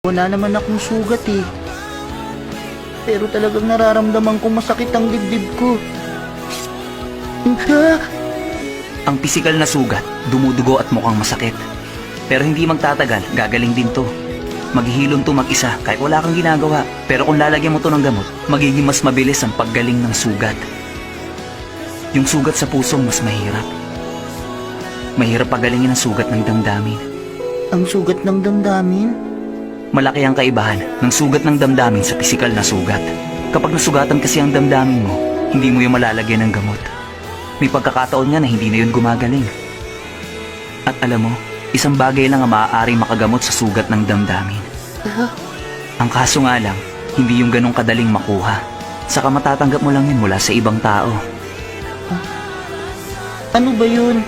Wala naman akong sugat eh. Pero talagang nararamdaman kong masakit ang dibdib ko. Ang pisikal na sugat, dumudugo at mukhang masakit. Pero hindi magtatagal, gagaling din to. Maghihilom to mag-isa kahit wala kang ginagawa. Pero kung lalagyan mo to ng gamot, magiging mas mabilis ang paggaling ng sugat. Yung sugat sa puso mas mahirap. Mahirap pagalingin ang sugat ng damdamin. Ang sugat ng damdamin? Malaki ang kaibahan ng sugat ng damdamin sa pisikal na sugat. Kapag nasugatan kasi ang damdamin mo, hindi mo yung malalagyan ng gamot. May pagkakataon nga na hindi na yun gumagaling. At alam mo, isang bagay lang ang maaaring makagamot sa sugat ng damdamin. Ang kaso nga lang, hindi yung ganong kadaling makuha. Saka matatanggap mo lang yun mula sa ibang tao. Ano ba yun?